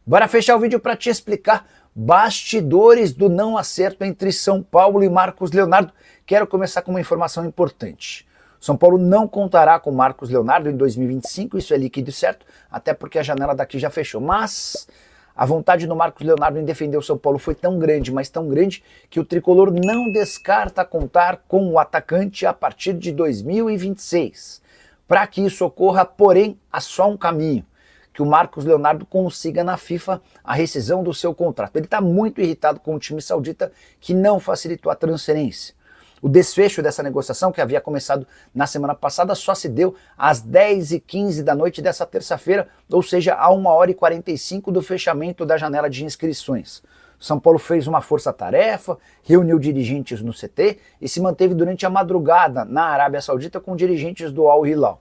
Bora fechar o vídeo para te explicar bastidores do não acerto entre São Paulo e Marcos Leonardo. Quero começar com uma informação importante. São Paulo não contará com Marcos Leonardo em 2025, isso é líquido e certo, até porque a janela daqui já fechou. Mas a vontade do Marcos Leonardo em defender o São Paulo foi tão grande, mas tão grande, que o tricolor não descarta contar com o atacante a partir de 2026. Para que isso ocorra, porém, há só um caminho: que o Marcos Leonardo consiga na FIFA a rescisão do seu contrato. Ele está muito irritado com o time saudita, que não facilitou a transferência. O desfecho dessa negociação, que havia começado na semana passada, só se deu às 10h15 da noite dessa terça-feira, ou seja, a 1h45 do fechamento da janela de inscrições. São Paulo fez uma força-tarefa, reuniu dirigentes no CT e se manteve durante a madrugada na Arábia Saudita com dirigentes do Al Hilal.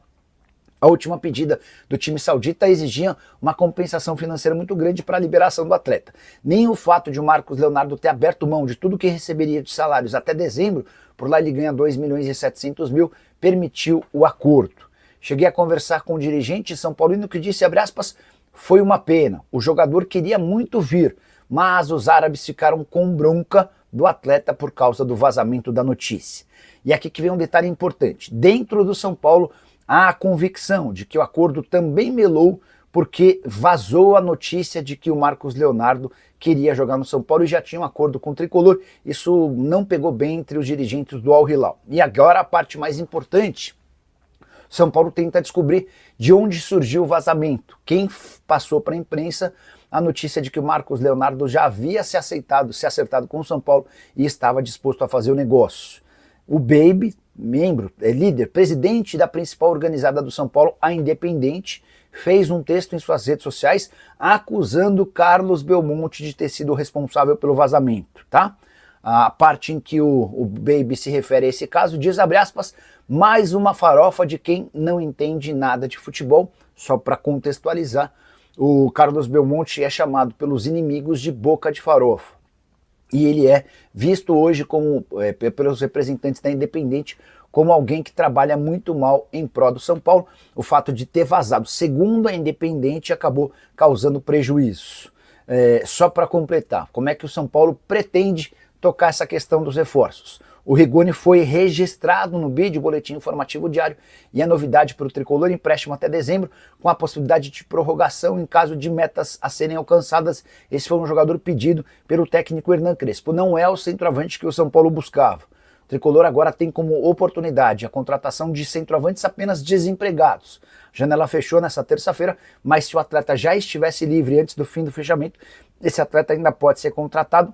A última pedida do time saudita exigia uma compensação financeira muito grande para a liberação do atleta. Nem o fato de o Marcos Leonardo ter aberto mão de tudo que receberia de salários até dezembro, por lá ele ganha 2.700.000, permitiu o acordo. Cheguei a conversar com um dirigente São Paulino que disse, abre aspas, foi uma pena, o jogador queria muito vir, mas os árabes ficaram com bronca do atleta por causa do vazamento da notícia. E aqui que vem um detalhe importante: dentro do São Paulo há a convicção de que o acordo também melou porque vazou a notícia de que o Marcos Leonardo queria jogar no São Paulo e já tinha um acordo com o tricolor. Isso não pegou bem entre os dirigentes do Al Hilal. E agora a parte mais importante: São Paulo tenta descobrir de onde surgiu o vazamento, quem passou para a imprensa a notícia de que o Marcos Leonardo já havia se acertado com o São Paulo e estava disposto a fazer o negócio. O Baby, líder, presidente da principal organizada do São Paulo, a Independente, fez um texto em suas redes sociais acusando Carlos Belmonte de ter sido responsável pelo vazamento, tá? A parte em que o Baby se refere a esse caso diz, abre aspas, mais uma farofa de quem não entende nada de futebol. Só para contextualizar, o Carlos Belmonte é chamado pelos inimigos de boca de farofa. E ele é visto hoje como, pelos representantes da Independente, como alguém que trabalha muito mal em prol do São Paulo. O fato de ter vazado, segundo a Independente, acabou causando prejuízo. Só para completar, como é que o São Paulo pretende tocar essa questão dos reforços? O Rigoni foi registrado no BID, o Boletim Informativo Diário, e a novidade para o tricolor: empréstimo até dezembro, com a possibilidade de prorrogação em caso de metas a serem alcançadas. Esse foi um jogador pedido pelo técnico Hernan Crespo. Não é o centroavante que o São Paulo buscava. O tricolor agora tem como oportunidade a contratação de centroavantes apenas desempregados. A janela fechou nessa terça-feira, mas se o atleta já estivesse livre antes do fim do fechamento, esse atleta ainda pode ser contratado.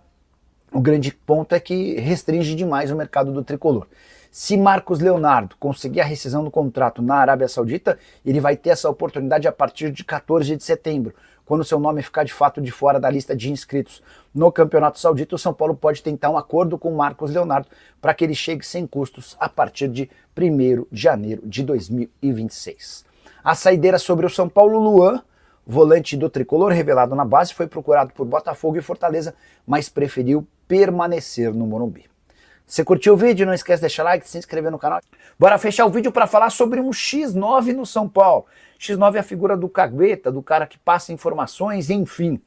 O grande ponto é que restringe demais o mercado do tricolor. Se Marcos Leonardo conseguir a rescisão do contrato na Arábia Saudita, ele vai ter essa oportunidade a partir de 14 de setembro. Quando seu nome ficar de fato de fora da lista de inscritos no Campeonato Saudita, o São Paulo pode tentar um acordo com Marcos Leonardo para que ele chegue sem custos a partir de 1º de janeiro de 2026. A saideira sobre o São Paulo: Luan, volante do tricolor revelado na base, foi procurado por Botafogo e Fortaleza, mas preferiu permanecer no Morumbi. Se curtiu o vídeo, não esquece de deixar like, se inscrever no canal. Bora fechar o vídeo para falar sobre um X9 no São Paulo. X9 é a figura do cagueta, do cara que passa informações, enfim.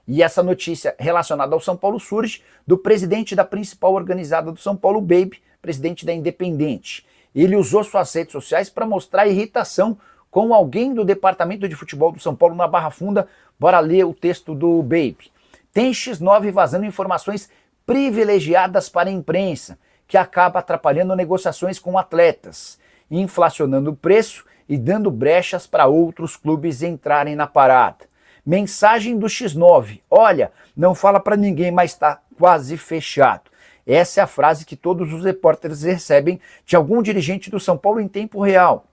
E essa notícia relacionada ao São Paulo surge do presidente da principal organizada do São Paulo, Baby, presidente da Independente. Ele usou suas redes sociais para mostrar irritação com alguém do departamento de futebol do São Paulo na Barra Funda. Bora ler o texto do Baby. Tem X9 vazando informações privilegiadas para a imprensa, que acaba atrapalhando negociações com atletas, inflacionando o preço e dando brechas para outros clubes entrarem na parada. Mensagem do X9: olha, não fala para ninguém, mas está quase fechado. Essa é a frase que todos os repórteres recebem de algum dirigente do São Paulo em tempo real.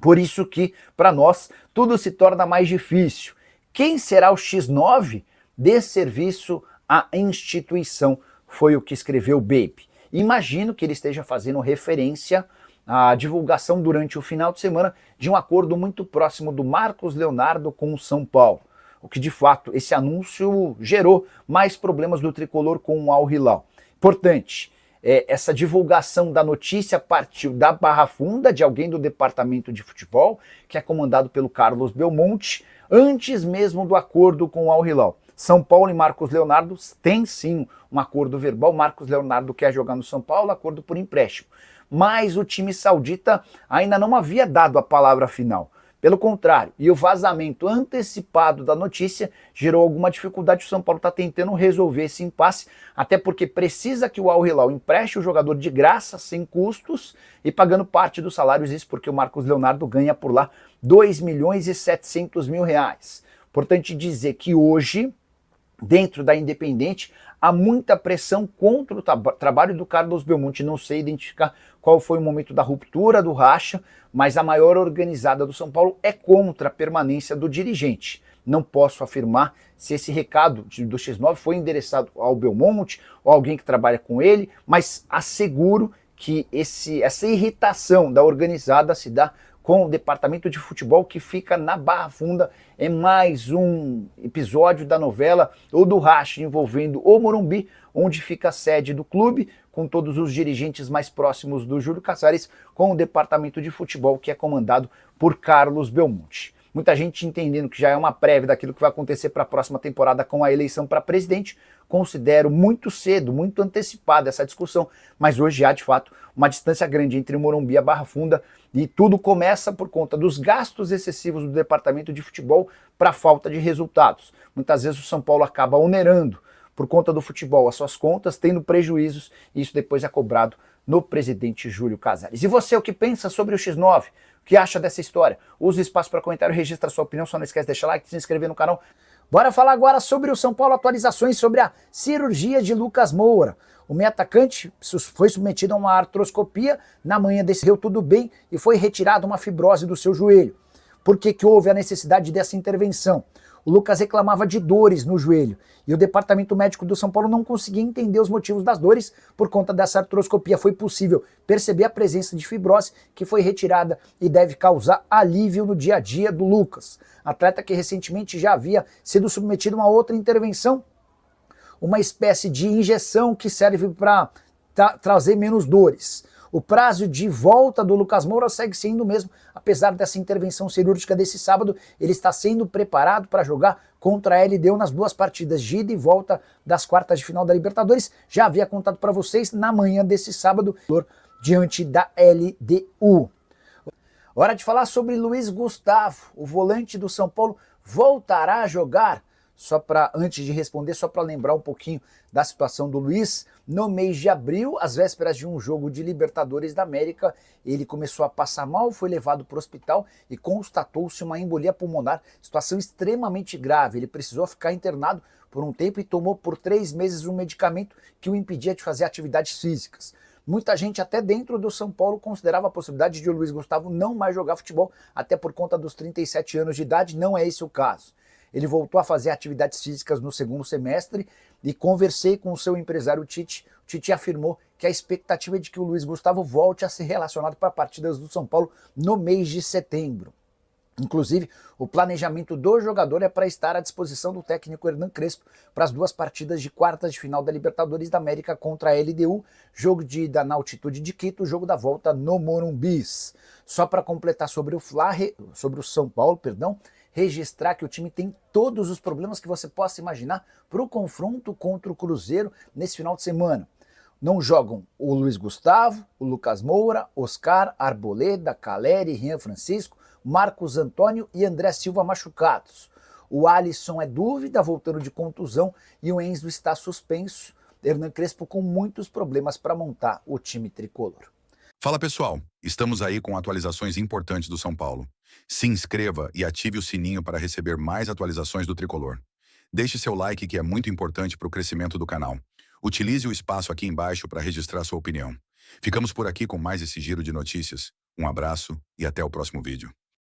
Por isso que, para nós, tudo se torna mais difícil. Quem será o X9? Dê serviço à instituição, foi o que escreveu o Baby. Imagino que ele esteja fazendo referência à divulgação durante o final de semana de um acordo muito próximo do Marcos Leonardo com o São Paulo. O que de fato, esse anúncio gerou mais problemas do tricolor com o Al Hilal. Importante, essa divulgação da notícia partiu da Barra Funda, de alguém do departamento de futebol, que é comandado pelo Carlos Belmonte, antes mesmo do acordo com o Al Hilal. São Paulo e Marcos Leonardo têm sim um acordo verbal. Marcos Leonardo quer jogar no São Paulo, acordo por empréstimo. Mas o time saudita ainda não havia dado a palavra final. Pelo contrário, e o vazamento antecipado da notícia gerou alguma dificuldade. O São Paulo está tentando resolver esse impasse, até porque precisa que o Al Hilal empreste o jogador de graça, sem custos, e pagando parte dos salários, isso porque o Marcos Leonardo ganha por lá 2.700.000 reais. Importante dizer que hoje, dentro da Independente, há muita pressão contra o trabalho do Carlos Belmonte. Não sei identificar qual foi o momento da ruptura do racha, mas a maior organizada do São Paulo é contra a permanência do dirigente. Não posso afirmar se esse recado do X9 foi endereçado ao Belmonte ou alguém que trabalha com ele, mas asseguro que essa irritação da organizada se dá com o departamento de futebol, que fica na Barra Funda. É mais um episódio da novela ou do racha envolvendo o Morumbi, onde fica a sede do clube, com todos os dirigentes mais próximos do Júlio Casares, com o departamento de futebol, que é comandado por Carlos Belmonte. Muita gente entendendo que já é uma prévia daquilo que vai acontecer para a próxima temporada com a eleição para presidente. Considero muito cedo, muito antecipada essa discussão, mas hoje há de fato uma distância grande entre o Morumbi e a Barra Funda, e tudo começa por conta dos gastos excessivos do departamento de futebol para a falta de resultados. Muitas vezes o São Paulo acaba onerando, por conta do futebol, as suas contas, tendo prejuízos, e isso depois é cobrado no presidente Júlio Casares. E você, o que pensa sobre o X9? O que acha dessa história? Use o espaço para comentário, registra sua opinião, só não esquece de deixar like, se inscrever no canal. Bora falar agora sobre o São Paulo, atualizações sobre a cirurgia de Lucas Moura. O meio atacante foi submetido a uma artroscopia, na manhã deu tudo bem e foi retirada uma fibrose do seu joelho. Por que houve a necessidade dessa intervenção? O Lucas reclamava de dores no joelho e o departamento médico do São Paulo não conseguia entender os motivos das dores. Por conta dessa artroscopia foi possível perceber a presença de fibrose, que foi retirada e deve causar alívio no dia a dia do Lucas. Atleta que recentemente já havia sido submetido a uma outra intervenção, uma espécie de injeção que serve para trazer menos dores. O prazo de volta do Lucas Moura segue sendo o mesmo, apesar dessa intervenção cirúrgica desse sábado. Ele está sendo preparado para jogar contra a LDU nas duas partidas de ida e volta das quartas de final da Libertadores. Já havia contado para vocês na manhã desse sábado, diante da LDU. Hora de falar sobre Luiz Gustavo. O volante do São Paulo voltará a jogar? Antes de responder, só para lembrar um pouquinho da situação do Luiz, no mês de abril, às vésperas de um jogo de Libertadores da América, ele começou a passar mal, foi levado para o hospital e constatou-se uma embolia pulmonar, situação extremamente grave. Ele precisou ficar internado por um tempo e tomou por 3 meses um medicamento que o impedia de fazer atividades físicas. Muita gente, até dentro do São Paulo, considerava a possibilidade de o Luiz Gustavo não mais jogar futebol, até por conta dos 37 anos de idade. Não é esse o caso. Ele voltou a fazer atividades físicas no segundo semestre e conversei com o seu empresário Tite. O Tite afirmou que a expectativa é de que o Luiz Gustavo volte a ser relacionado para partidas do São Paulo no mês de setembro. Inclusive, o planejamento do jogador é para estar à disposição do técnico Hernan Crespo para as duas partidas de quartas de final da Libertadores da América contra a LDU, jogo de ida na altitude de Quito, jogo da volta no Morumbi. Só para completar sobre o São Paulo, registrar que o time tem todos os problemas que você possa imaginar para o confronto contra o Cruzeiro nesse final de semana. Não jogam o Luiz Gustavo, o Lucas Moura, Oscar, Arboleda, Caleri, Rian Francisco, Marcos Antônio e André Silva machucados. O Alisson é dúvida, voltando de contusão, e o Enzo está suspenso. Hernan Crespo com muitos problemas para montar o time tricolor. Fala pessoal, estamos aí com atualizações importantes do São Paulo. Se inscreva e ative o sininho para receber mais atualizações do tricolor. Deixe seu like, que é muito importante para o crescimento do canal. Utilize o espaço aqui embaixo para registrar sua opinião. Ficamos por aqui com mais esse giro de notícias. Um abraço e até o próximo vídeo.